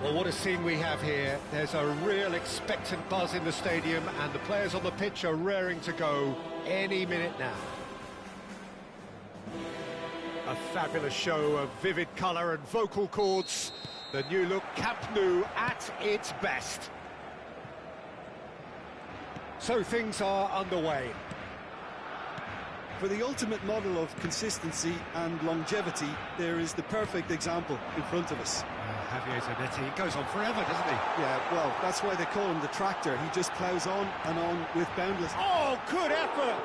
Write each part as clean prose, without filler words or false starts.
Well, what a scene we have here. There's a real expectant buzz in the stadium, and the players on the pitch are raring to go any minute now. A fabulous show of vivid colour and vocal cords. The new look Camp Nou at its best. So things are underway. For the ultimate model of consistency and longevity, there is the perfect example in front of us. Javier Zanetti goes on forever, doesn't he? Yeah, well, that's why they call him the tractor. He just ploughs on and on with boundless... Oh, good effort!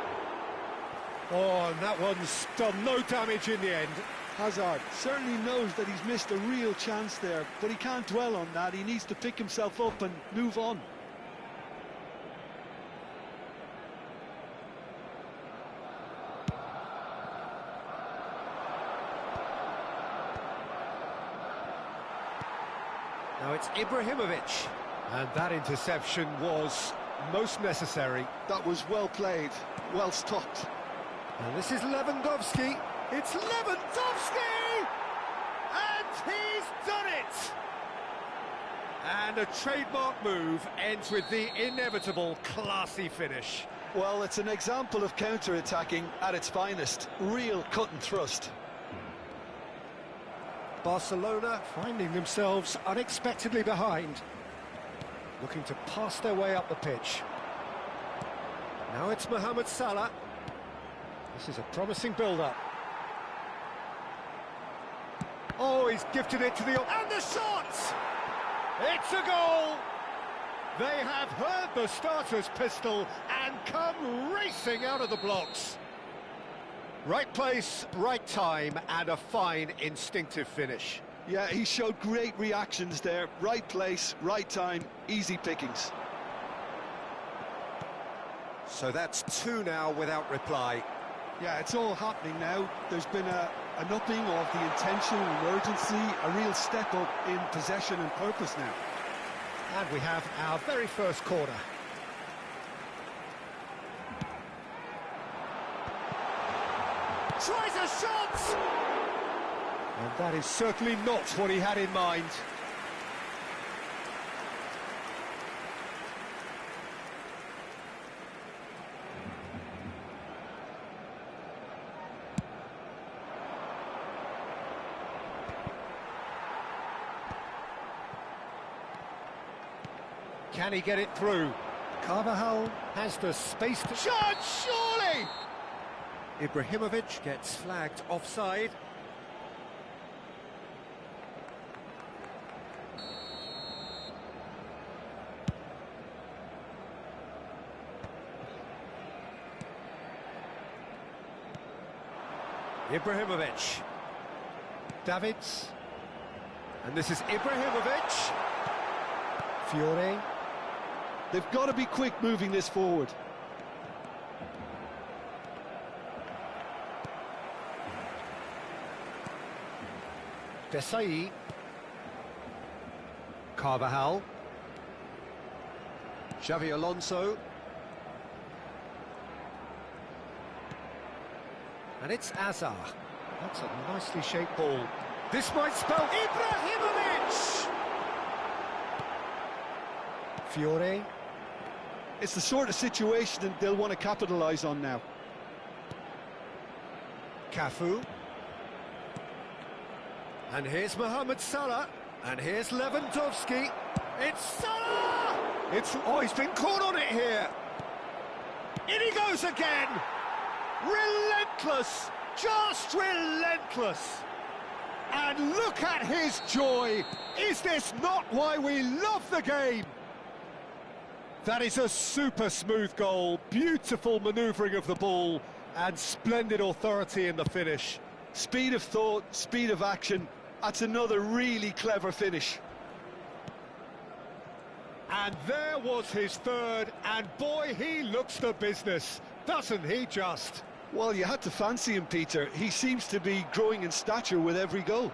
Oh, and that one's done no damage in the end. Hazard certainly knows that he's missed a real chance there, but he can't dwell on that. He needs to pick himself up and move on. Now it's Ibrahimovic, and that interception was most necessary. That was well played, well stopped. And this is Lewandowski. It's Lewandowski! And he's done it! And a trademark move ends with the inevitable classy finish. Well, it's an example of counter-attacking at its finest. Real cut and thrust. Barcelona finding themselves unexpectedly behind, looking to pass their way up the pitch. Now it's Mohamed Salah. This is a promising build-up. Oh, he's gifted it to the... And the shot! It's a goal! They have heard the starter's pistol and come racing out of the blocks. Right place, right time, and a fine instinctive finish. Yeah, he showed great reactions there. Right place, right time, easy pickings. So that's two now without reply. Yeah, it's all happening now. There's been an upping of the intention and urgency, a real step up in possession and purpose now. And we have our very first corner. Tries a shot! And that is certainly not what he had in mind. Can he get it through? Carvajal has the space to... Shot, surely! Ibrahimovic gets flagged offside. Ibrahimovic. Davids. And this is Ibrahimovic. Fiore. They've got to be quick moving this forward. Desai. Carvajal. Xavi Alonso. And it's Azar. That's a nicely shaped ball. This might spell Ibrahimovic! Fiore. It's the sort of situation that they'll want to capitalise on now. Cafu. And here's Mohamed Salah. And here's Lewandowski. It's Salah! He's been caught on it here. In he goes again. Relentless, just relentless. And look at his joy. Is this not why we love the game? That is a super smooth goal, beautiful manoeuvring of the ball, and splendid authority in the finish. Speed of thought, speed of action, that's another really clever finish. And there was his third, and boy, he looks the business, doesn't he just? Well, you had to fancy him, Peter. He seems to be growing in stature with every goal.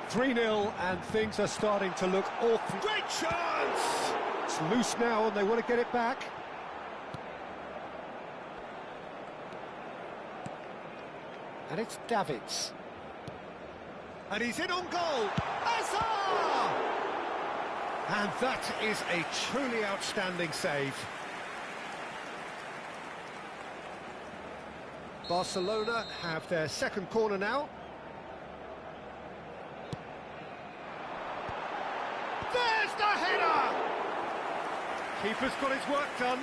3-0, and things are starting to look awful. Great chance! It's loose now, and they want to get it back. And it's Davids. And he's in on goal. Azar! And that is a truly outstanding save. Barcelona have their second corner now. There's the header! Keeper's got his work done.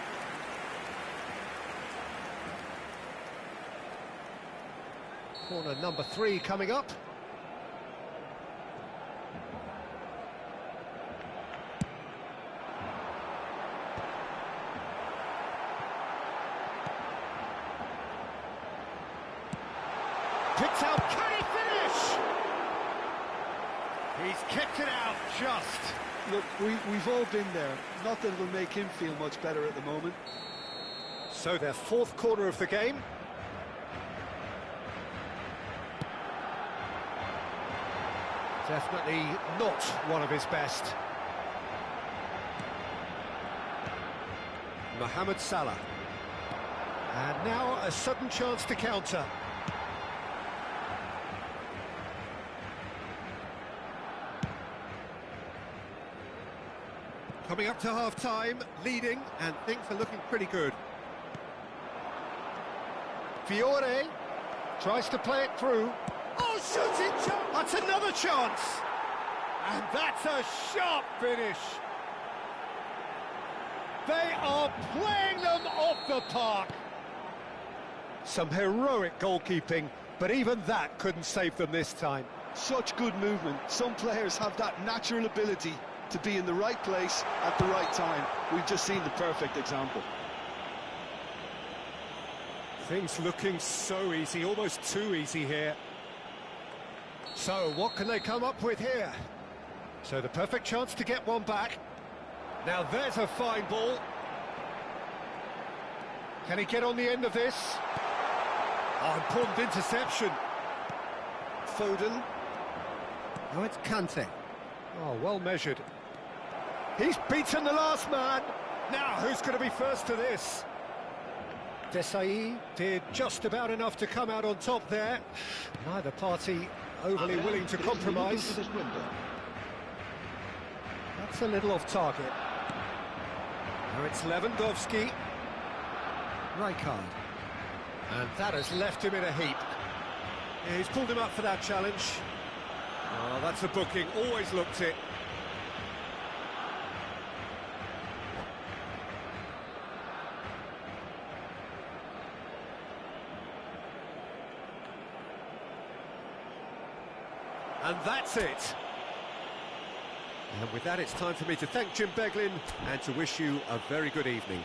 Corner number 3 coming up. Picked out, can he finish? He's kicked it out just. Look, we've all been there. Not that it'll make him feel much better at the moment. So their fourth corner of the game. Definitely not one of his best. Mohamed Salah. And now a sudden chance to counter. Coming up to half-time, leading, and things are looking pretty good. Fiore tries to play it through. Oh, shooting chance! That's another chance! And that's a sharp finish. They are playing them off the park. Some heroic goalkeeping, but even that couldn't save them this time. Such good movement. Some players have that natural ability to be in the right place at the right time. We've just seen the perfect example. Things looking so easy, almost too easy here. So, what can they come up with here? So, the perfect chance to get one back. Now, there's a fine ball. Can he get on the end of this? Oh, important interception. Foden. Oh, it's Kante. Oh, well measured. He's beaten the last man. Now, who's going to be first to this? Desai did just about enough to come out on top there. Neither party overly willing to compromise. That's a little off target. Now it's Lewandowski. Rijkaard. And that has left him in a heap. Yeah, he's pulled him up for that challenge. Oh, that's a booking. Always looked it. And that's it. And with that, it's time for me to thank Jim Beglin and to wish you a very good evening.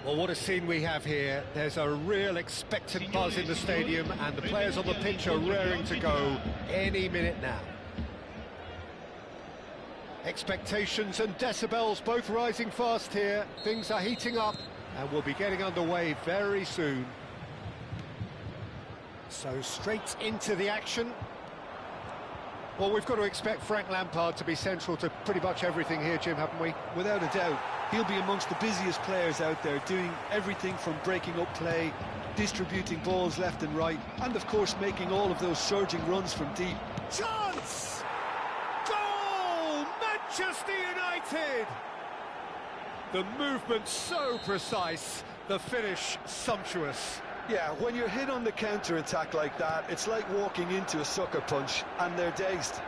Well, what a scene we have here. There's a real expectant buzz in the stadium, and the players on the pitch are raring to go any minute now. Expectations and decibels both rising fast here. Things are heating up, and we'll be getting underway very soon. So straight into the action. Well, we've got to expect Frank Lampard to be central to pretty much everything here, Jim, haven't we? Without a doubt. He'll be amongst the busiest players out there, doing everything from breaking up play, distributing balls left and right, and of course making all of those surging runs from deep. Chance! Goal! Manchester United! The movement so precise, the finish sumptuous. Yeah, when you're hit on the counter-attack like that, it's like walking into a sucker punch, and they're dazed.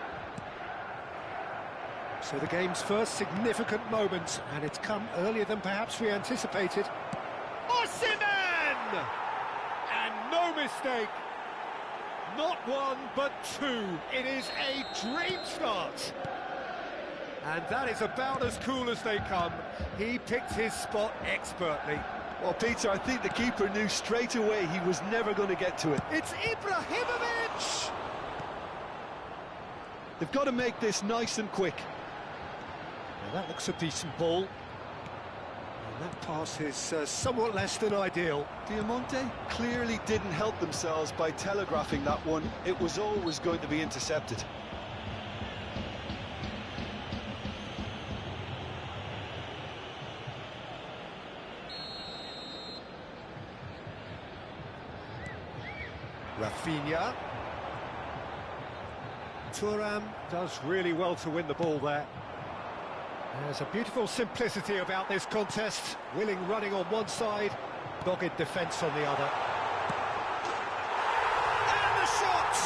So the game's first significant moment, and it's come earlier than perhaps we anticipated. Osimhen! And no mistake. Not one, but two. It is a dream start. And that is about as cool as they come. He picked his spot expertly. Well, Peter, I think the keeper knew straight away he was never going to get to it. It's Ibrahimovic! They've got to make this nice and quick. Now that looks a decent ball. And that pass is somewhat less than ideal. Diamante clearly didn't help themselves by telegraphing that one. It was always going to be intercepted. Rafinha. Thuram does really well to win the ball there. There's a beautiful simplicity about this contest. Willing running on one side, dogged defence on the other. And the shot!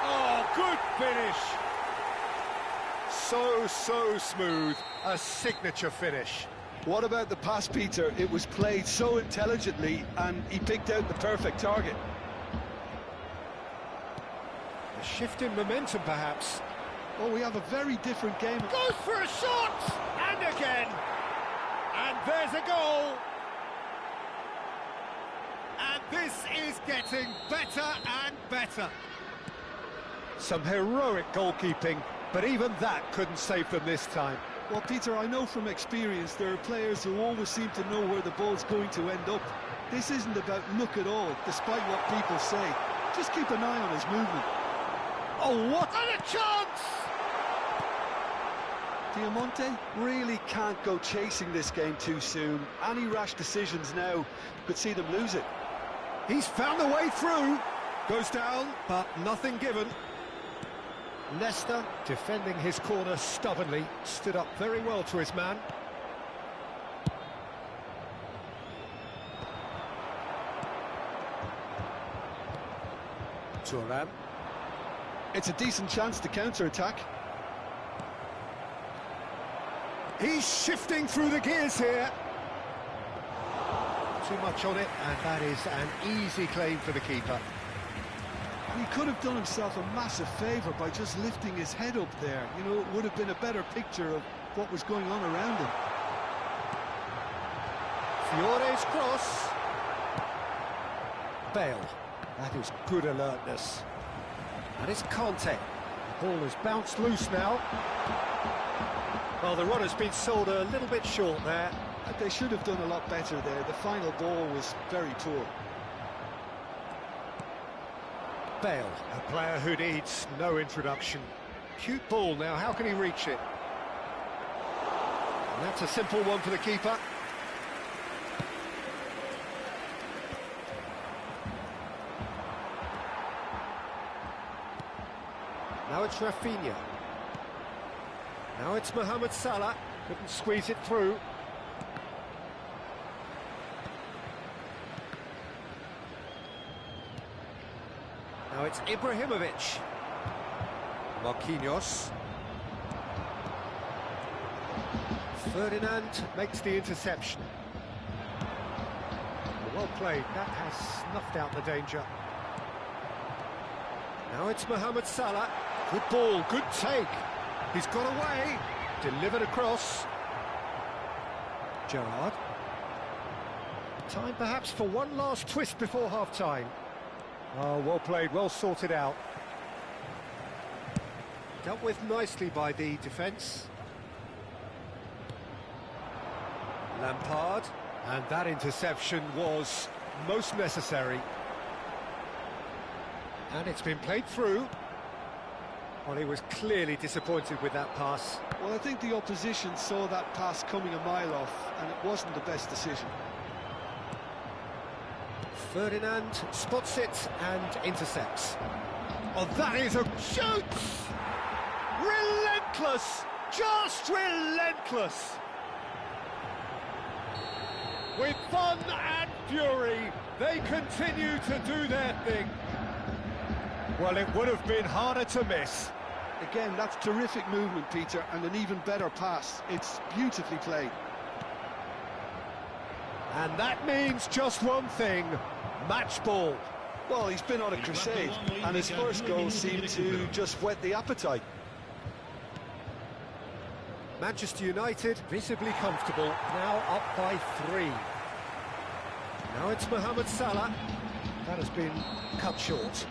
Oh, good finish! So smooth, a signature finish. What about the pass, Peter? It was played so intelligently, and he picked out the perfect target. A shift in momentum, perhaps. Well, we have a very different game. Goes for a shot! And again! And there's a goal! And this is getting better and better. Some heroic goalkeeping, but even that couldn't save them this time. Well, Peter, I know from experience there are players who always seem to know where the ball's going to end up. This isn't about luck at all, despite what people say. Just keep an eye on his movement. Oh, what? And a chance! Diamante really can't go chasing this game too soon. Any rash decisions now could see them lose it. He's found a way through. Goes down, but nothing given. Leicester, defending his corner stubbornly, stood up very well to his man. Thuram. It's a decent chance to counter-attack. He's shifting through the gears here. Too much on it, and that is an easy claim for the keeper. And he could have done himself a massive favour by just lifting his head up there. You know, it would have been a better picture of what was going on around him. Fiore's cross. Bale. That is good alertness. And it's Conte. The ball has bounced loose now. Well, the runner's been sold a little bit short there. They should have done a lot better there. The final ball was very poor. Bale, a player who needs no introduction. Cute ball now, how can he reach it? And that's a simple one for the keeper. Now it's Rafinha. Now it's Mohamed Salah. Couldn't squeeze it through. Now it's Ibrahimovic. Marquinhos. Ferdinand makes the interception. Well played, that has snuffed out the danger. Now it's Mohamed Salah. Good ball, good take. He's got away, delivered across. Gerrard. Time perhaps for one last twist before half-time. Oh, well played, well sorted out. Dealt with nicely by the defence. Lampard, and that interception was most necessary. And it's been played through. Well, he was clearly disappointed with that pass. Well, I think the opposition saw that pass coming a mile off, and it wasn't the best decision. Ferdinand spots it and intercepts. Oh, that is a shoot! Relentless! Just relentless! With fun and fury, they continue to do their thing. Well, it would have been harder to miss. Again, that's terrific movement, Peter, and an even better pass. It's beautifully played. And that means just one thing, match ball. Well, he's been on a crusade, and his first goal seemed to just whet the appetite. Manchester United visibly comfortable, now up by 3. Now it's Mohamed Salah. That has been cut short.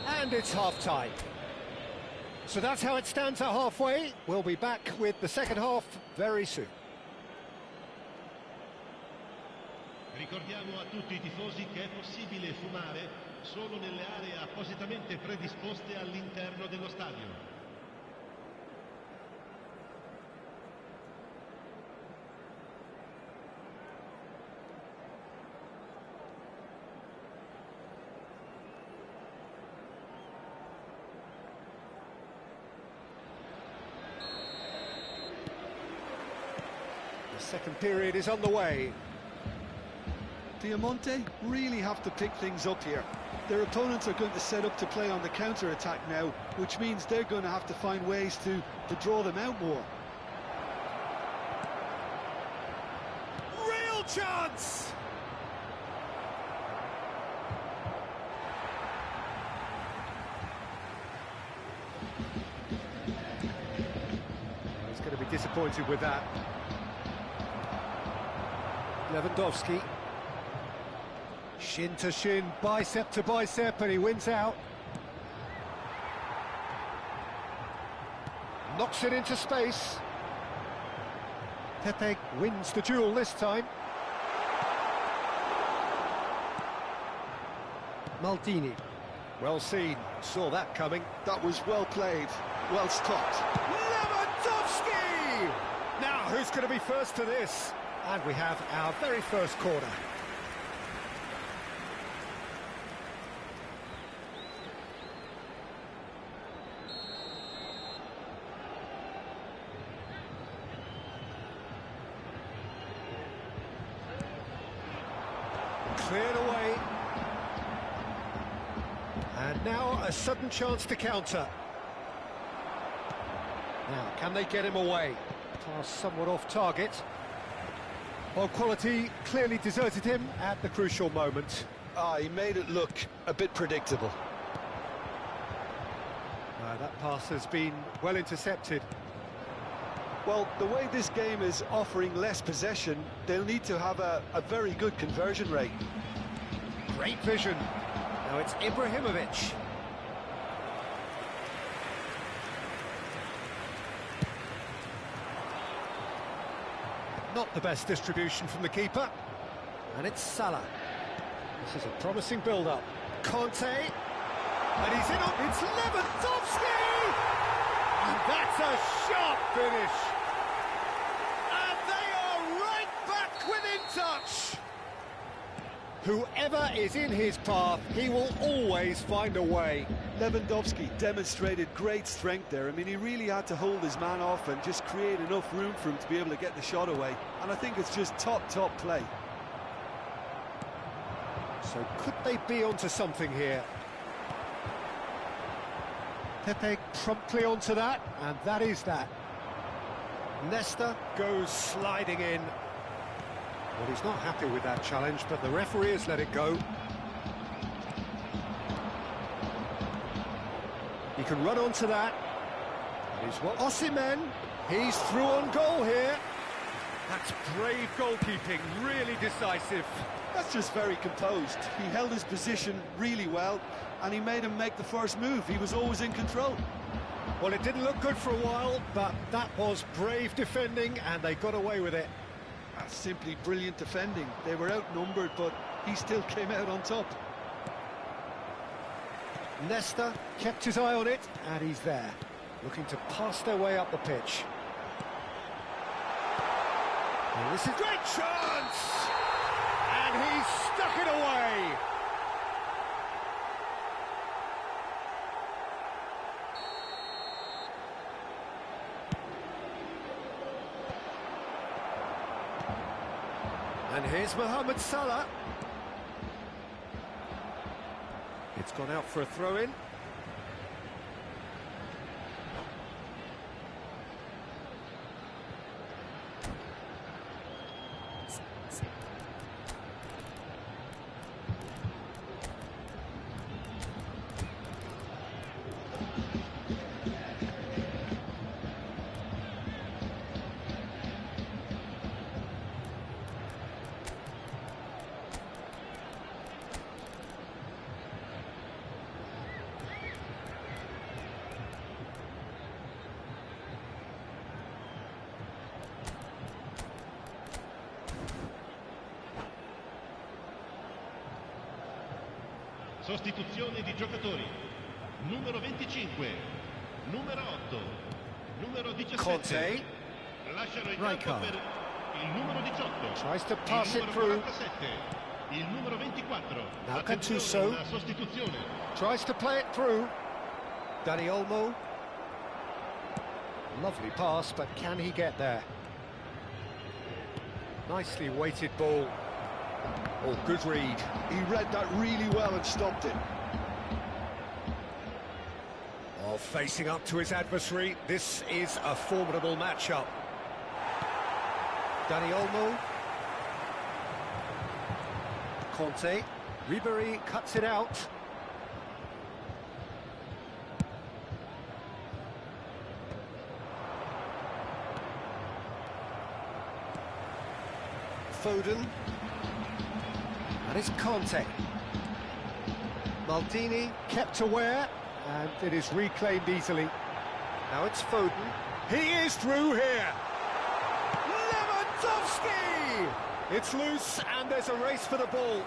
And it's half-time. So that's how it stands at halfway. We'll be back with the second half very soon. Ricordiamo a tutti I tifosi che è possibile fumare solo nelle aree appositamente predisposte all'interno dello stadio. The second period is underway. Diamante really have to pick things up here. Their opponents are going to set up to play on the counter-attack now, which means they're going to have to find ways to draw them out more. Real chance! He's going to be disappointed with that. Lewandowski. Shin to shin, bicep to bicep, and he wins out. Knocks it into space. Pepe wins the duel this time. Maldini. Well seen, saw that coming. That was well played, well stopped. Lewandowski! Now, who's going to be first to this? And we have our very first corner. Cleared away. And now a sudden chance to counter. Now, can they get him away? Pass somewhat off target. Well, quality clearly deserted him at the crucial moment. He made it look a bit predictable. That pass has been well intercepted. Well, the way this game is offering less possession, they'll need to have a very good conversion rate. Great vision. Now it's Ibrahimovic. Not the best distribution from the keeper. And it's Salah. This is a promising build-up. Conte. And he's in on... It's Lewandowski! And that's a sharp finish. And they are right back within touch. Whoever is in his path, he will always find a way. Lewandowski demonstrated great strength there. I mean, he really had to hold his man off and just create enough room for him to be able to get the shot away. And I think it's just top play. So could they be onto something here? Pepe promptly onto that, and that is that. Nesta goes sliding in. Well, he's not happy with that challenge, but the referee has let it go. He can run onto that. That is what Osimhen, he's through on goal here. That's brave goalkeeping, really decisive. That's just very composed. He held his position really well, and he made him make the first move. He was always in control. Well, it didn't look good for a while, but that was brave defending, and they got away with it. That's simply brilliant defending. They were outnumbered, but he still came out on top. Leicester kept his eye on it, and he's there, looking to pass their way up the pitch. And this is a great chance! And he's stuck it away! And here's Mohamed Salah. It's gone out for a throw-in. Sostituzione di giocatori. Numero 25, numero 8, numero 17. Conte. Lasciano il campo per il numero 18. Tries to pass il it numero through. 47, il numero 24. Now Attenzione, Gattuso. una sostituzione. Tries to play it through. Dani Olmo. Lovely pass, but can he get there? Nicely weighted ball. Oh, good read. He read that really well and stopped it. Oh, facing up to his adversary. This is a formidable matchup. Dani Olmo. Conte. Ribéry cuts it out. Foden. And it's Conte. Maldini kept aware, and it is reclaimed easily. Now it's Foden. He is through here. Lewandowski! It's loose, and there's a race for the ball.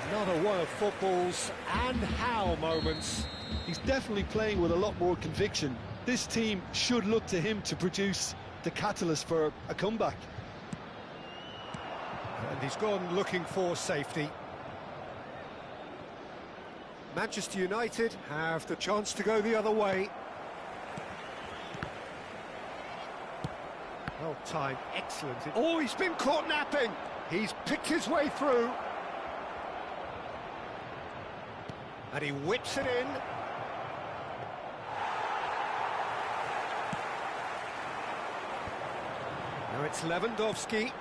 Another one of football's and how moments. He's definitely playing with a lot more conviction. This team should look to him to produce the catalyst for a comeback. And he's gone looking for safety. Manchester United have the chance to go the other way. Well timed, excellent. Oh, he's been caught napping. He's picked his way through. And he whips it in. Now it's Lewandowski.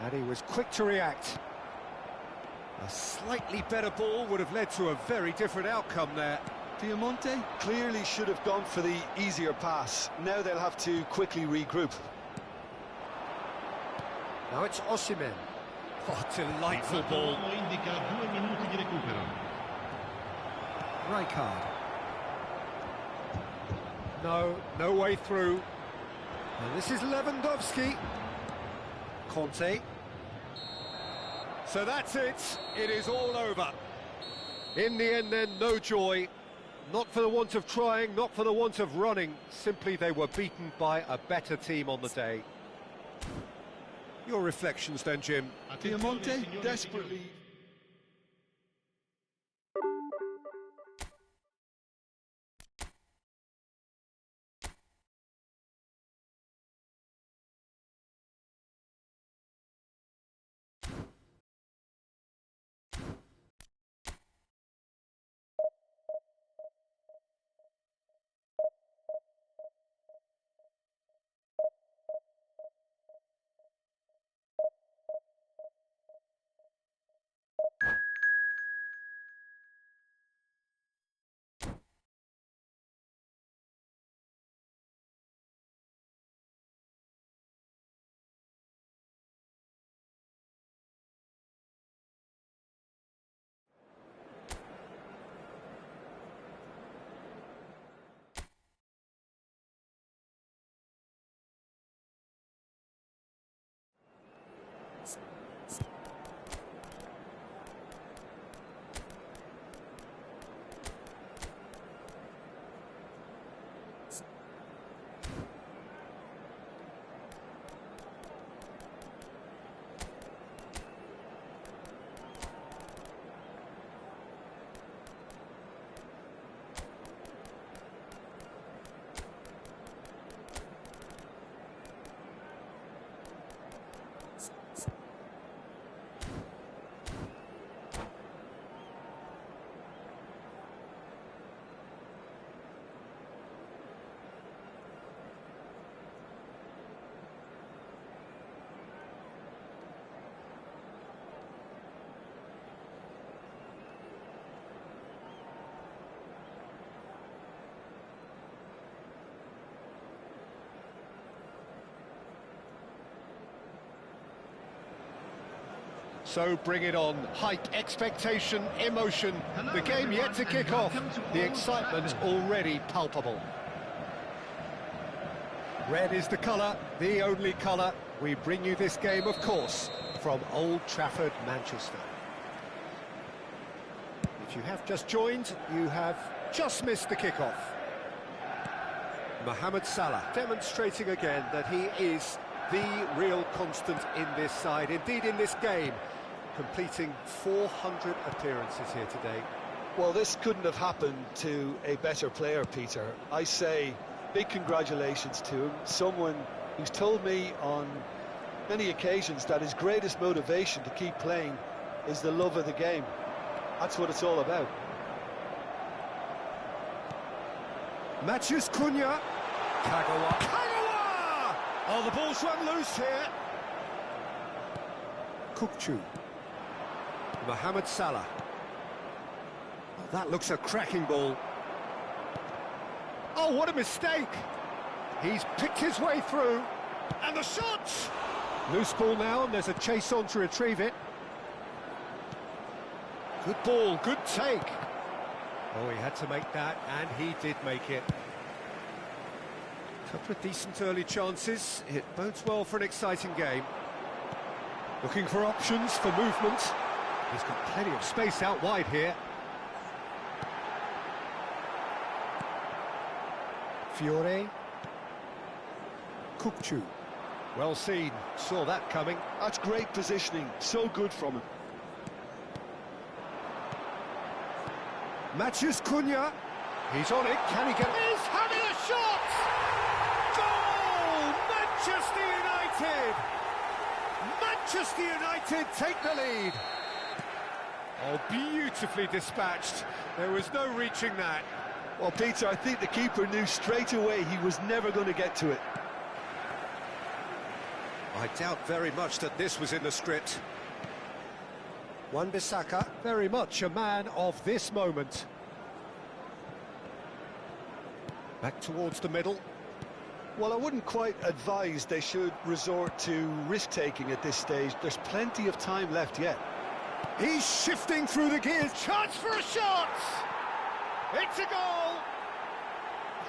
And he was quick to react. A slightly better ball would have led to a very different outcome there. Diamante clearly should have gone for the easier pass. Now they'll have to quickly regroup. Now it's Osimhen. Oh, delightful ball. Indica 2 minuti di recupero. Rijkaard. No way through. And this is Lewandowski. Conte. So that's it. It is all over. In the end then, no joy. Not for the want of trying, not for the want of running. Simply they were beaten by a better team on the day. Your reflections then, Jim? Diamante desperately So bring it on. Hype, expectation, emotion. The game yet to kick off. The excitement already palpable. Red is the colour, the only colour. We bring you this game, of course, from Old Trafford, Manchester. If you have just joined, you have just missed the kickoff. Mohamed Salah demonstrating again that he is the real constant in this side, indeed in this game, completing 400 appearances here today. Well, this couldn't have happened to a better player, Peter. I say big congratulations to him, someone who's told me on many occasions that his greatest motivation to keep playing is the love of the game. That's what it's all about. Matheus Cunha. Kagawa. Kagawa! Oh, the ball's run loose here. Kukçu. Mohamed Salah. Oh, that looks a cracking ball. Oh, what a mistake! He's picked his way through. And the shot! Loose ball now, and there's a chase on to retrieve it. Good ball, good take. Oh, he had to make that, and he did make it. Couple of decent early chances. It bodes well for an exciting game. Looking for options for movement. He's got plenty of space out wide here. Fiore. Kukçu. Well seen. Saw that coming. That's great positioning. So good from him. Matheus Cunha. He's on it. Can he get it? He's having a shot! Goal! Manchester United! Manchester United take the lead. Oh, beautifully dispatched. There was no reaching that. Well, Peter, I think the keeper knew straight away he was never going to get to it. I doubt very much that this was in the script. Wan-Bissaka, very much a man of this moment. Back towards the middle. Well, I wouldn't quite advise they should resort to risk-taking at this stage. There's plenty of time left yet. He's shifting through the gears. Chance for a shot! It's a goal!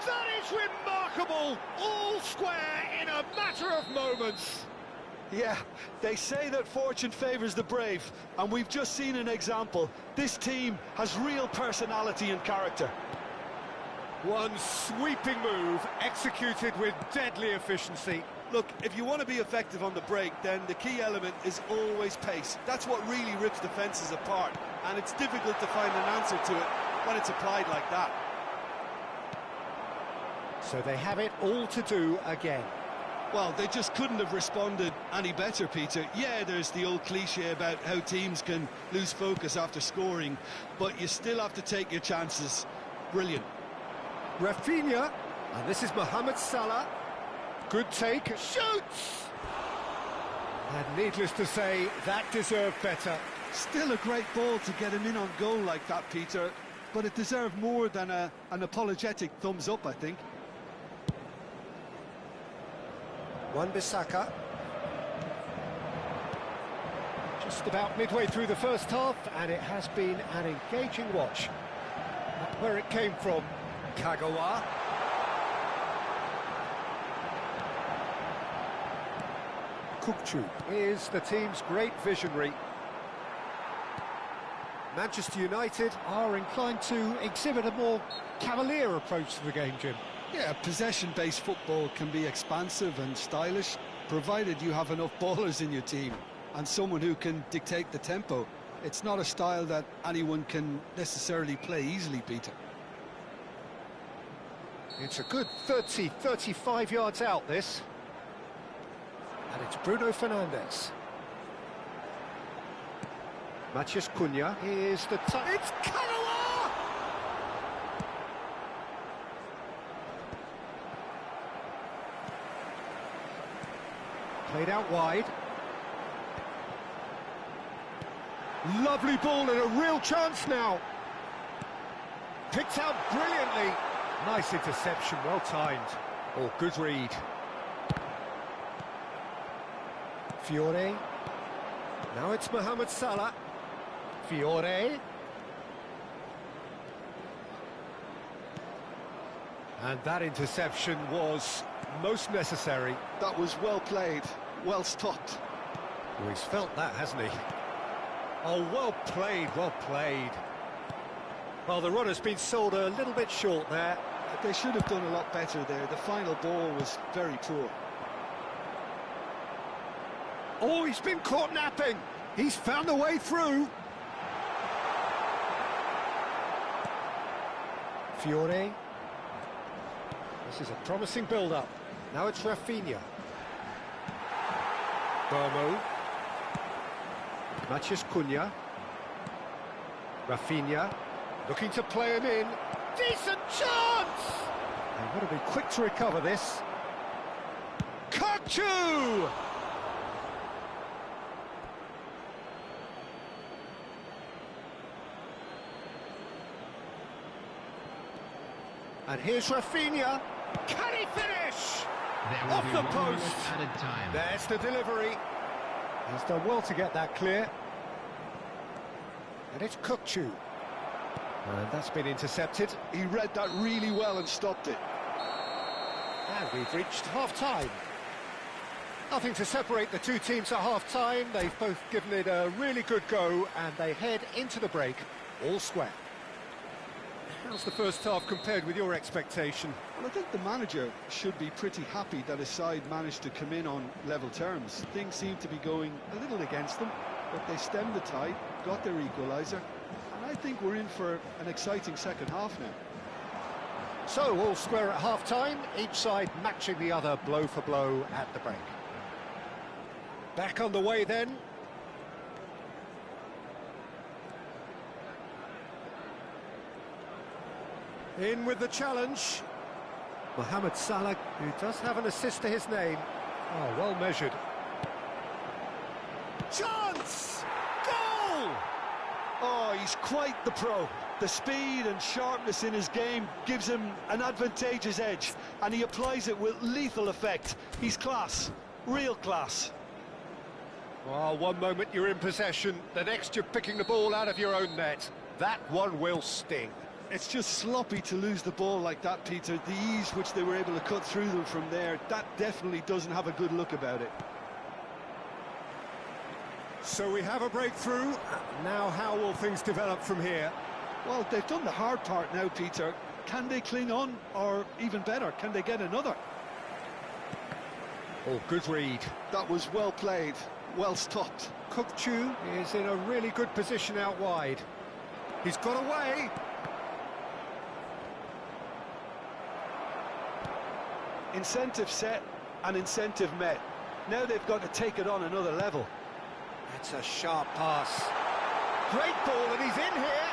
That is remarkable! All square in a matter of moments. Yeah, they say that fortune favours the brave, and we've just seen an example. This team has real personality and character. One sweeping move, executed with deadly efficiency. Look, if you want to be effective on the break, then the key element is always pace. That's what really rips defences apart, and it's difficult to find an answer to it when it's applied like that. So they have it all to do again. Well, they just couldn't have responded any better, Peter. Yeah, there's the old cliche about how teams can lose focus after scoring, but you still have to take your chances. Brilliant. Rafinha, and this is Mohamed Salah. Good take, shoots! And needless to say, that deserved better. Still a great ball to get him in on goal like that, Peter, but it deserved more than an apologetic thumbs up, I think. Wan-Bissaka. Just about midway through the first half, and it has been an engaging watch. Where it came from, Kagawa. Kukçu is the team's great visionary. Manchester United are inclined to exhibit a more cavalier approach to the game, Jim. Yeah, possession-based football can be expansive and stylish, provided you have enough ballers in your team and someone who can dictate the tempo. It's not a style that anyone can necessarily play easily, Peter. It's a good 30, 35 yards out, this. And it's Bruno Fernandes. Matheus Cunha is the touch. It's Kagawa! Played out wide. Lovely ball and a real chance now. Picked out brilliantly. Nice interception, well timed. Oh, good read. Fiore. Now it's Mohamed Salah. Fiore. And that interception was most necessary. That was well played, well stopped. Oh, he's felt that, hasn't he? Oh, well played, well played. Well, the runner's been sold a little bit short there. They should have done a lot better there. The final ball was very poor. Oh, he's been caught napping. He's found a way through. Fiore. This is a promising build-up. Now it's Rafinha. Burmo. Matheus Cunha. Rafinha. Looking to play him in. Decent chance! They've got to be quick to recover this. Kachu! And here's Rafinha. Can he finish? Off the post. There's the delivery. He's done well to get that clear. And it's Kachu. And that's been intercepted. He read that really well and stopped it. And we've reached half-time. Nothing to separate the two teams at half-time. They've both given it a really good go, and they head into the break all square. How's the first half compared with your expectation? Well, I think the manager should be pretty happy that his side managed to come in on level terms. Things seem to be going a little against them, but they stemmed the tide, got their equaliser, and I think we're in for an exciting second half now. So, all square at half-time, each side matching the other blow for blow at the break. Back on the way then. In with the challenge. Mohamed Salah, who does have an assist to his name. Oh, well measured. Chance! Goal! Oh, he's quite the pro. The speed and sharpness in his game gives him an advantageous edge, and he applies it with lethal effect. He's class, real class. Well, one moment you're in possession, the next you're picking the ball out of your own net. That one will sting. It's just sloppy to lose the ball like that, Peter. The ease which they were able to cut through them from there, that definitely doesn't have a good look about it. So we have a breakthrough. Now how will things develop from here? Well, they've done the hard part now, Peter. Can they cling on, or even better, can they get another? Oh, good read. That was well played, well stopped. Kachu is in a really good position out wide. He's got away. Incentive set and incentive met. Now they've got to take it on another level. That's a sharp pass. Great ball, and he's in here.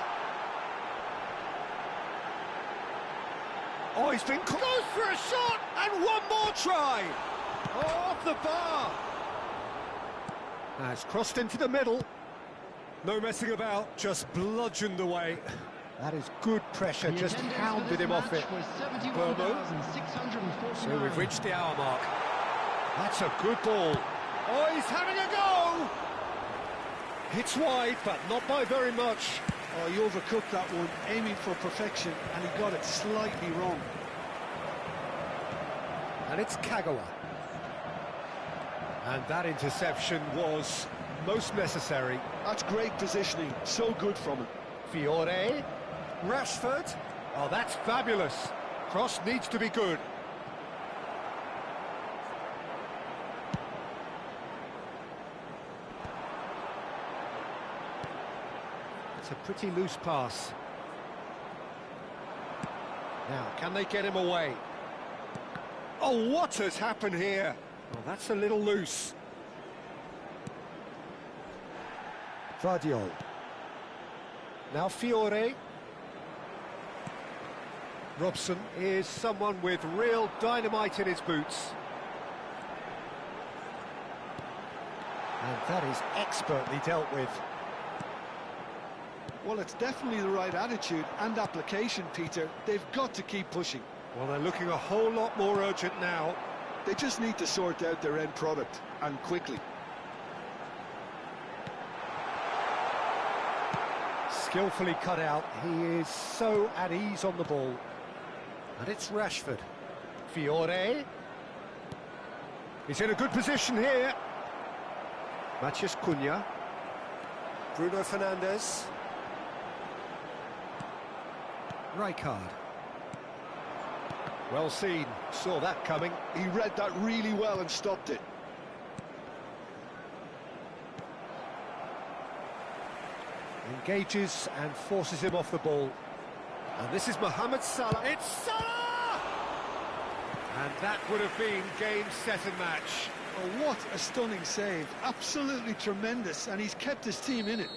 Oh, he's been close for a shot, and one more try. Oh, off the bar. Now it's crossed into the middle. No messing about, just bludgeoned away. That is good pressure, just hounded him off it. Burmo. So we've reached the hour mark. That's a good ball. Oh, he's having a go! Hits wide, but not by very much. Oh, he overcooked that one, aiming for perfection, and he got it slightly wrong. And it's Kagawa. And that interception was most necessary. That's great positioning, so good from him. Fiore. Rashford. Oh, that's fabulous. Cross needs to be good. It's a pretty loose pass. Now, can they get him away? Oh, what has happened here? Oh, that's a little loose. Vardiol. Now Fiore. Robson is someone with real dynamite in his boots. And that is expertly dealt with. Well, it's definitely the right attitude and application, Peter. They've got to keep pushing. Well, they're looking a whole lot more urgent now. They just need to sort out their end product, and quickly. Skillfully cut out. He is so at ease on the ball. And it's Rashford. Fiore. He's in a good position here. Matheus Cunha. Bruno Fernandes. Rijkaard. Well seen, saw that coming. He read that really well and stopped it. Engages and forces him off the ball. And this is Mohamed Salah. It's Salah! And that would have been game, set and match. Oh, what a stunning save. Absolutely tremendous, and he's kept his team in it.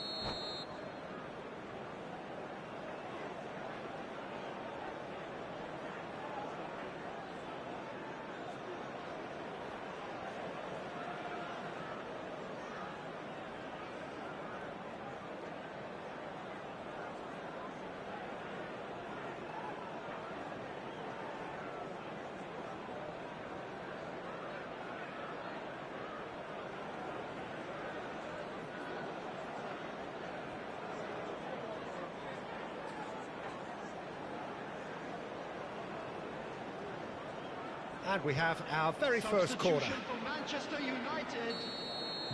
And we have our very first corner. For Manchester United,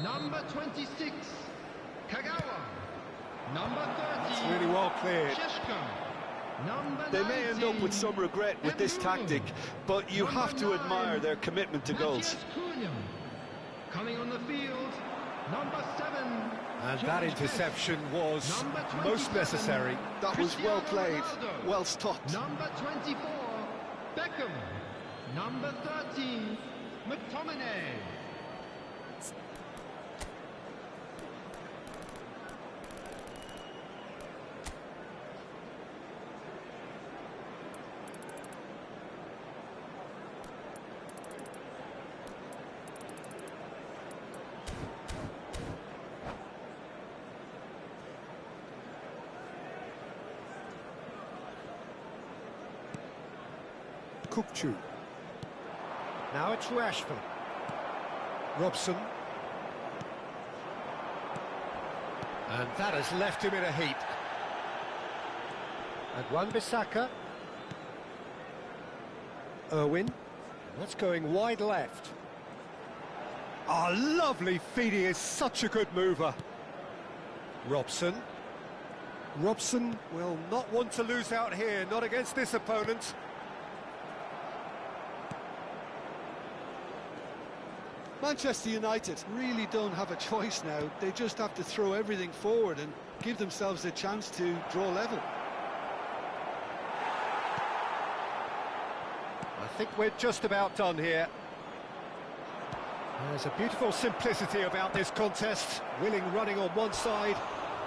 number 26, Kagawa. Number 30, That's really well cleared. Sheshko. Number They may end up 19, with some regret with this tactic, but you have to admire their commitment to goals. Matheus Cunha. Coming on the field, number 7. And that George interception was Number most 27, necessary. That was well played, Ronaldo. well stopped. Number 24, Beckham. Number 13, McTominay. Kupchu. Now it's Rashford. Robson. And that has left him in a heap. And Wan-Bissaka. Irwin. That's going wide left. Ah, lovely feed. He is such a good mover. Robson. Robson will not want to lose out here, not against this opponent. Manchester United really don't have a choice now. They just have to throw everything forward and give themselves a chance to draw level. I think we're just about done here. There's a beautiful simplicity about this contest. Willing running on one side,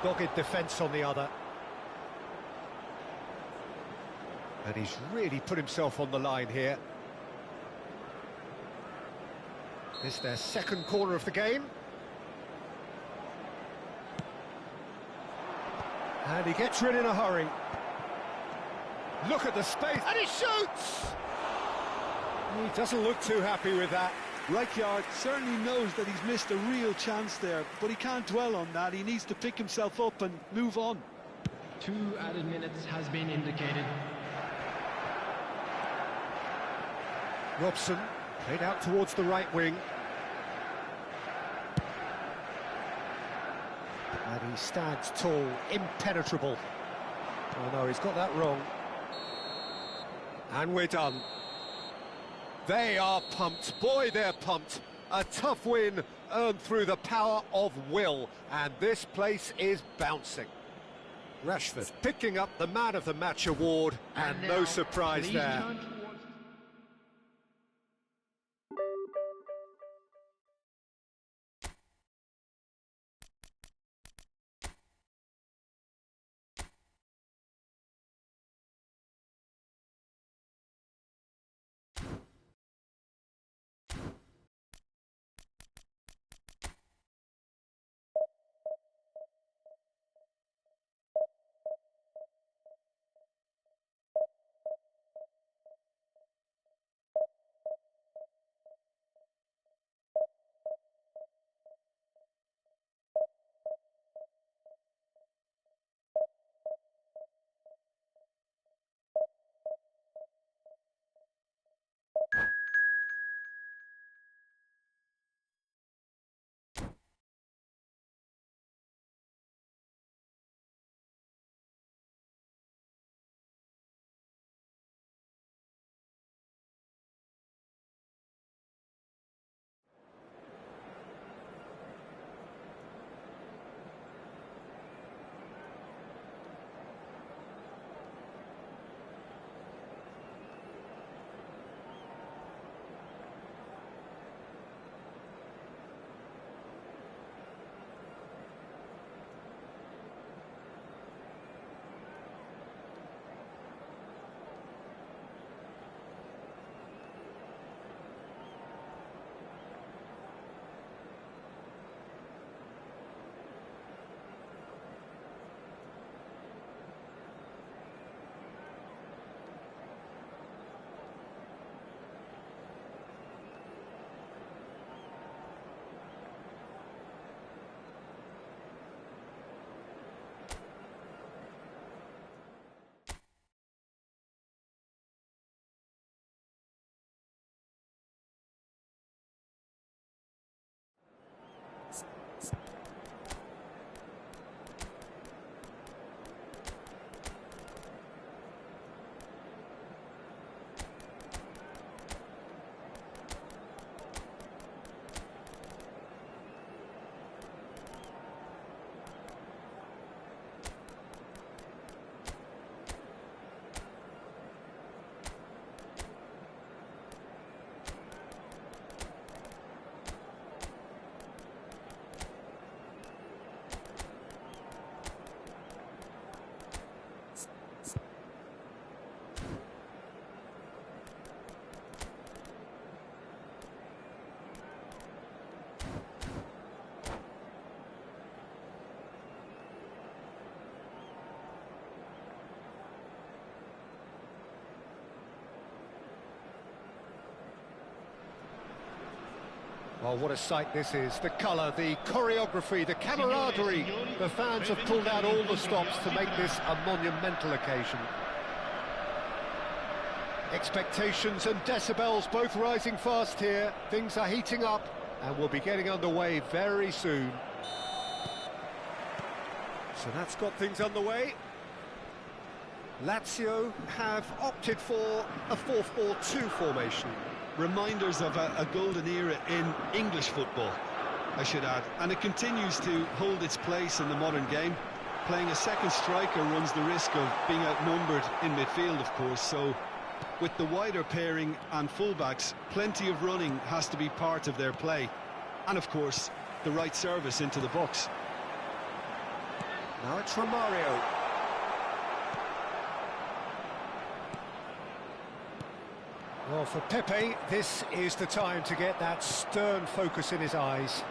dogged defence on the other. And he's really put himself on the line here. This is their second corner of the game. And he gets rid in a hurry. Look at the space, and he shoots! He doesn't look too happy with that. Rijkaard certainly knows that he's missed a real chance there, but he can't dwell on that. He needs to pick himself up and move on. 2 added minutes has been indicated. Robson, played out towards the right wing. And he stands tall, impenetrable. Oh no, he's got that wrong. And we're done. They are pumped. Boy, they're pumped. A tough win earned through the power of will. And this place is bouncing. Rashford picking up the Man of the Match award, and no surprise there. Well, what a sight this is. The colour, the choreography, the camaraderie. The fans have pulled out all the stops to make this a monumental occasion. Expectations and decibels both rising fast here. Things are heating up and we'll be getting underway very soon. So that's got things underway. Lazio have opted for a 4-4-2 formation. Reminders of a golden era in English football, I should add. And it continues to hold its place in the modern game. Playing a second striker runs the risk of being outnumbered in midfield, of course, so with the wider pairing and fullbacks, plenty of running has to be part of their play. And, of course, the right service into the box. Now it's Romario. Well, for Pepe, this is the time to get that stern focus in his eyes.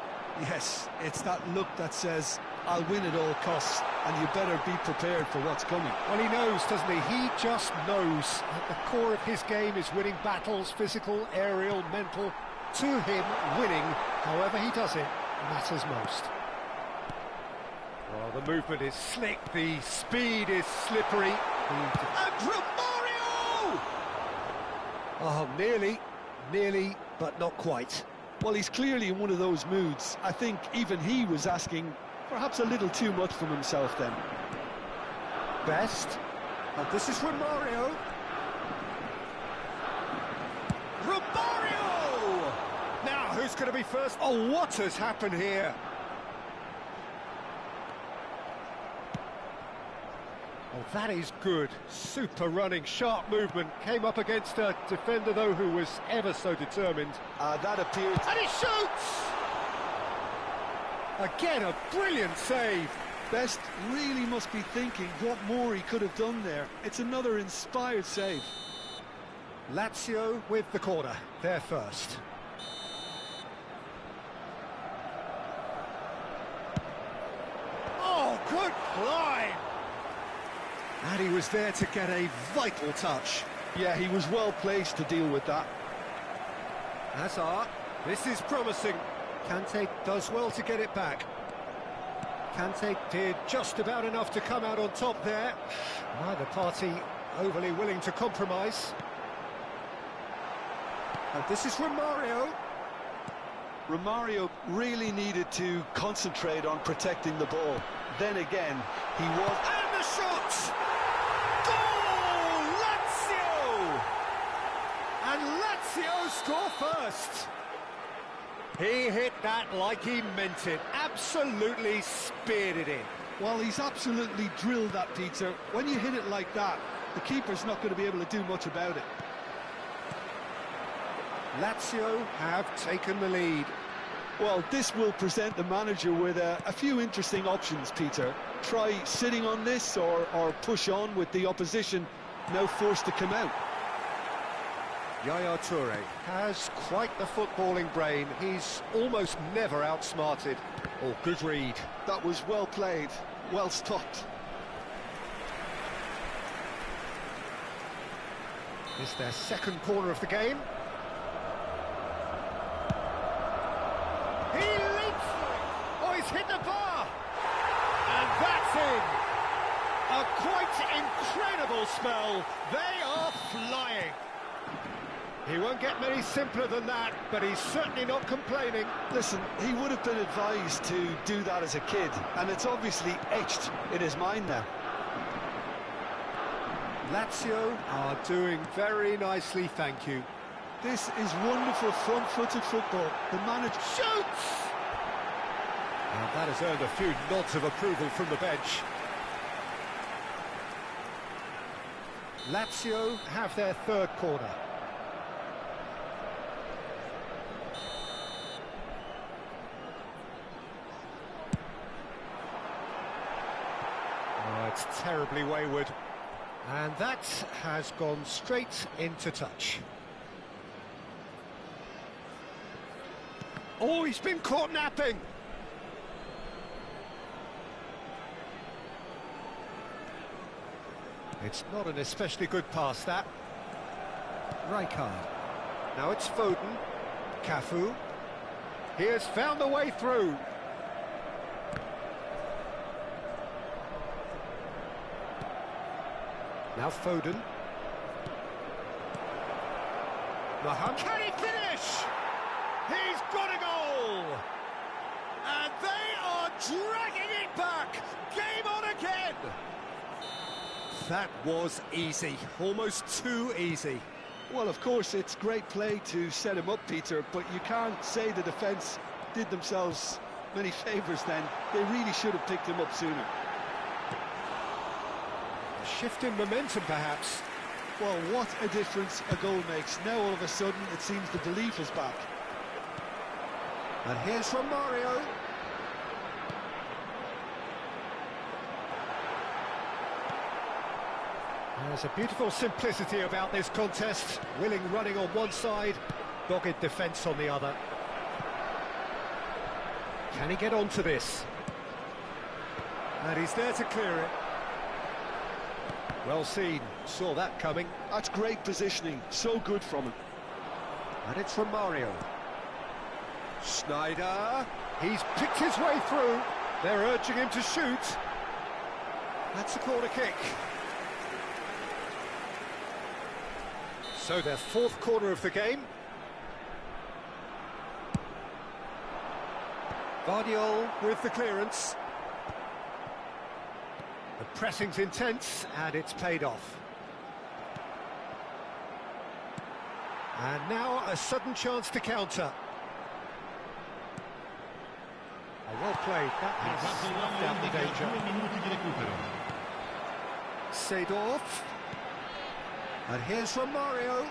Yes, it's that look that says, I'll win at all costs, and you better be prepared for what's coming. Well, he knows, doesn't he? He just knows. At the core of his game is winning battles, physical, aerial, mental. To him, winning, however he does it, matters most. Well, the movement is slick, the speed is slippery. And Romario! Oh, nearly, but not quite. Well, he's clearly in one of those moods. I think even he was asking perhaps a little too much from himself then. Best. And this is Romario. Romario! Now, who's going to be first? Oh, what has happened here? Oh, that is good. Super running, sharp movement. Came up against a defender, though, who was ever so determined. That appeared... And he shoots! Again, a brilliant save. Best really must be thinking what more he could have done there. It's another inspired save. Lazio with the corner. They're first. Oh, good climb! And he was there to get a vital touch. Yeah, he was well placed to deal with that. Hazard, this is promising. Kante does well to get it back. Kante did just about enough to come out on top there. Neither party overly willing to compromise. And this is Romario. Romario really needed to concentrate on protecting the ball. Then again, he was... And the shot! Goal! Lazio! And Lazio score first. He hit that like he meant it. Absolutely speared it in. Well, he's absolutely drilled that, Peter. When you hit it like that, the keeper's not going to be able to do much about it. Lazio have taken the lead. Well, this will present the manager with a few interesting options, Peter. Try sitting on this or push on with the opposition now forced to come out. Yaya Toure has quite the footballing brain. He's almost never outsmarted. Oh, good read. That was well played, well stopped. It's their second corner of the game. He leaps for it. Oh, he's hit the bar. And that's in. A quite incredible spell. They are flying. He won't get many simpler than that, but he's certainly not complaining. Listen, he would have been advised to do that as a kid, and it's obviously etched in his mind now. Lazio are doing very nicely, thank you. This is wonderful front-footed football. The manager shoots! And that has earned a few nods of approval from the bench. Lazio have their third corner. Oh, it's terribly wayward. And that has gone straight into touch. Oh, he's been caught napping. It's not an especially good pass, that. Rijkaard. Now it's Foden. Cafu. He has found a way through. Now Foden. Mohamed. Can he finish? He's got a goal! And they are dragging it back! Game on again! That was easy, almost too easy. Well, of course, it's great play to set him up, Peter, but you can't say the defence did themselves many favours then. They really should have picked him up sooner. A shift in momentum, perhaps. Well, what a difference a goal makes. Now, all of a sudden, it seems the belief is back. And here's from Mario. There's a beautiful simplicity about this contest. Willing running on one side, dogged defence on the other. Can he get onto this? And he's there to clear it. Well seen, saw that coming. That's great positioning, so good from him. And it's from Mario. Snyder, he's picked his way through. They're urging him to shoot. That's a corner kick. So their fourth corner of the game. Vardiol with the clearance. The pressing's intense, and it's paid off. And now a sudden chance to counter. Well played, that has snuffed out the danger. Seedorf. And here's from Mario.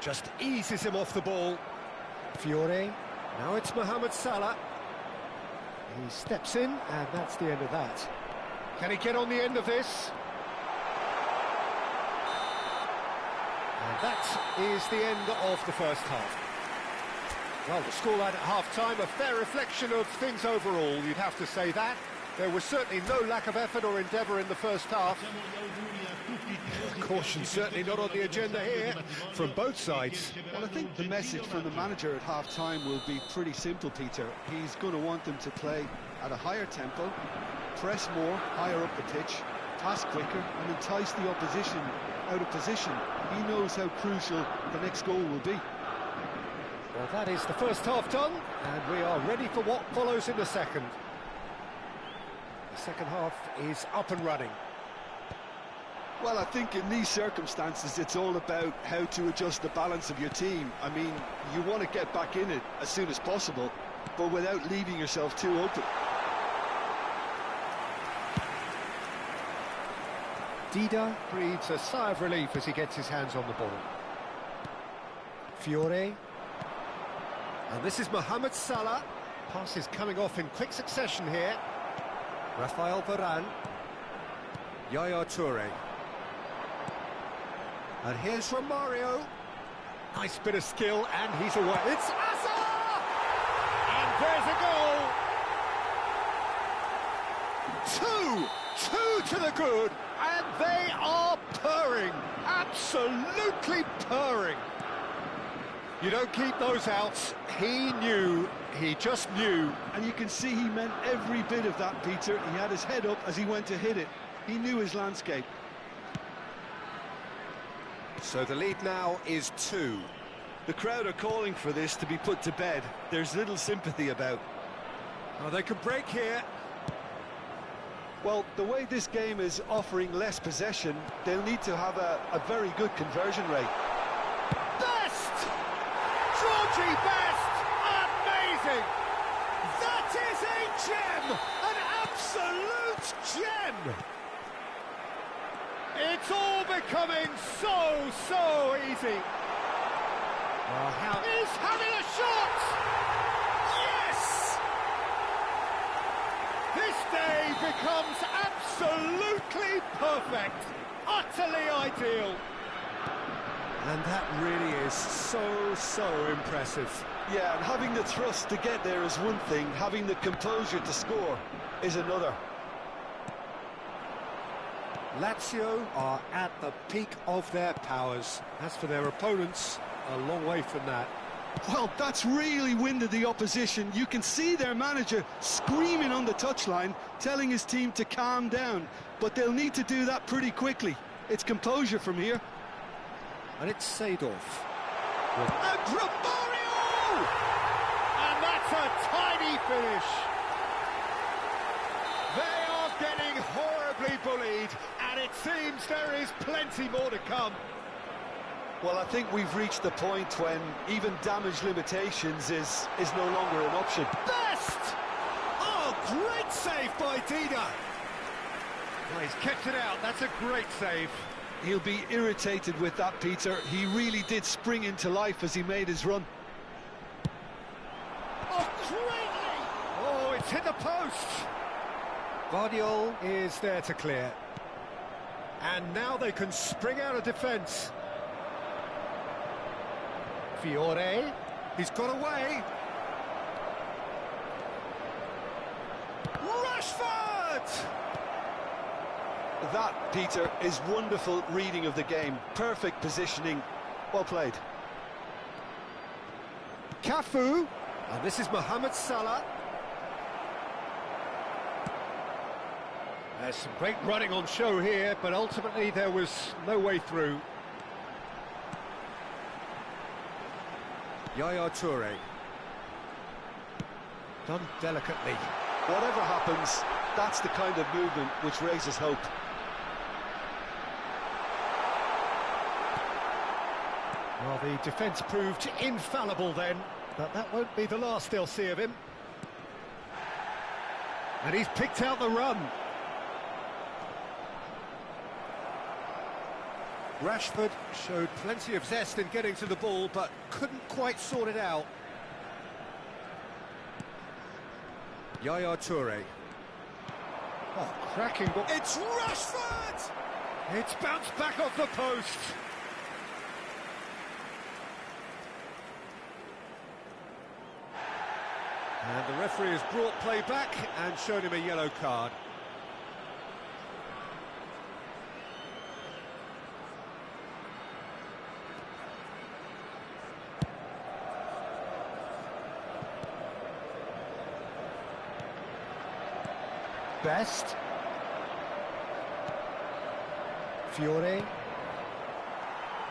Just eases him off the ball. Fiore. Now it's Mohamed Salah. He steps in, and that's the end of that. Can he get on the end of this? And that is the end of the first half. Well, the scoreline at half-time, a fair reflection of things overall, you'd have to say that. There was certainly no lack of effort or endeavour in the first half. Caution certainly not on the agenda here, from both sides. Well, I think the message from the manager at half-time will be pretty simple, Peter. He's going to want them to play at a higher tempo, press more, higher up the pitch, pass quicker, and entice the opposition out of position. He knows how crucial the next goal will be. Well, that is the first half done, and we are ready for what follows in the second. The second half is up and running. Well, I think in these circumstances, it's all about how to adjust the balance of your team. I mean, you want to get back in it as soon as possible, but without leaving yourself too open. Dida breathes a sigh of relief as he gets his hands on the ball. Fiore. And this is Mohamed Salah. Pass is coming off in quick succession here. Rafael Varane. Yaya Toure. And here's from Mario. Nice bit of skill, and he's away. It's Asa! And there's a goal! Two to the good, and they are purring. Absolutely purring. You don't keep those outs. He knew, he just knew. And you can see he meant every bit of that, Peter. He had his head up as he went to hit it. He knew his landscape. So the lead now is 2. The crowd are calling for this to be put to bed. There's little sympathy about. Oh, they could break here. Well, the way this game is offering less possession, they'll need to have a very good conversion rate. Best! Georgie Best! Amazing! That is a gem! An absolute gem! It's all becoming so easy. He's having a shot! Yes! This day becomes absolutely perfect, utterly ideal. And that really is so impressive. Yeah, and having the thrust to get there is one thing, having the composure to score is another. Lazio are at the peak of their powers. As for their opponents, a long way from that. Well, that's really winded the opposition. You can see their manager screaming on the touchline, telling his team to calm down. But they'll need to do that pretty quickly. It's composure from here. And it's Seedorf. And Romario! And that's a tiny finish. They are getting horribly bullied, and it seems there is plenty more to come. Well, I think we've reached the point when even damage limitations is no longer an option. Best! Oh, great save by Dida. Well, he's kept it out. That's a great save. He'll be irritated with that, Peter. He really did spring into life as he made his run. Oh, greatly! Oh, it's hit the post. Guardiola is there to clear. And now they can spring out of defence. Fiore, he's got away. Rashford! That, Peter, is wonderful reading of the game. Perfect positioning. Well played. Cafu, and this is Mohamed Salah. There's some great running on show here, but ultimately there was no way through. Yaya Toure. Done delicately. Whatever happens, that's the kind of movement which raises hope. Well, the defence proved infallible then, but that won't be the last they'll see of him. And he's picked out the run. Rashford showed plenty of zest in getting to the ball, but couldn't quite sort it out. Yaya Toure. Oh, cracking ball. It's Rashford! It's bounced back off the post. And the referee has brought play back and shown him a yellow card. Best. Fiore.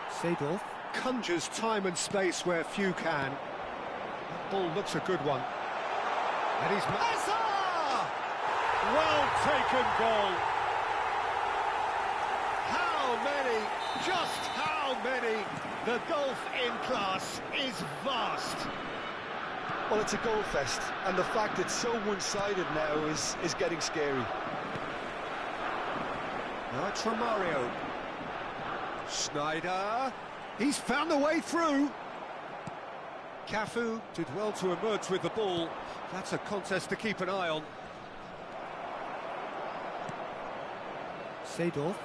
Seedorf conjures time and space where few can. That ball looks a good one. And he's... Well taken goal. How many, just how many? The gulf in class is vast. Well, it's a goal fest, and the fact it's so one-sided now is getting scary. Now it's Romario. Schneider. He's found the way through. Cafu did well to emerge with the ball. That's a contest to keep an eye on. Seedorf.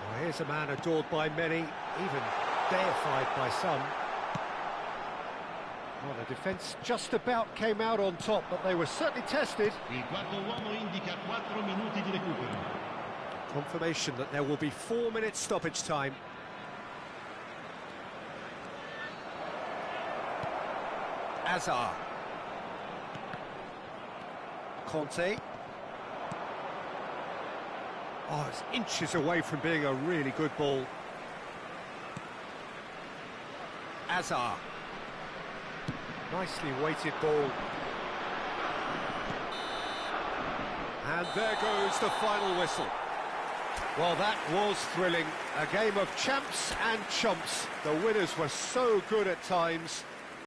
Well, here's a man adored by many, even deified by some. Well, the defence just about came out on top, but they were certainly tested. Il quarto uomo indica 4 minuti di recupero. Confirmation that there will be 4 minutes stoppage time. Azar. Conte. Oh, it's inches away from being a really good ball. Azar. Nicely weighted ball. And there goes the final whistle. Well, that was thrilling. A game of champs and chumps. The winners were so good at times.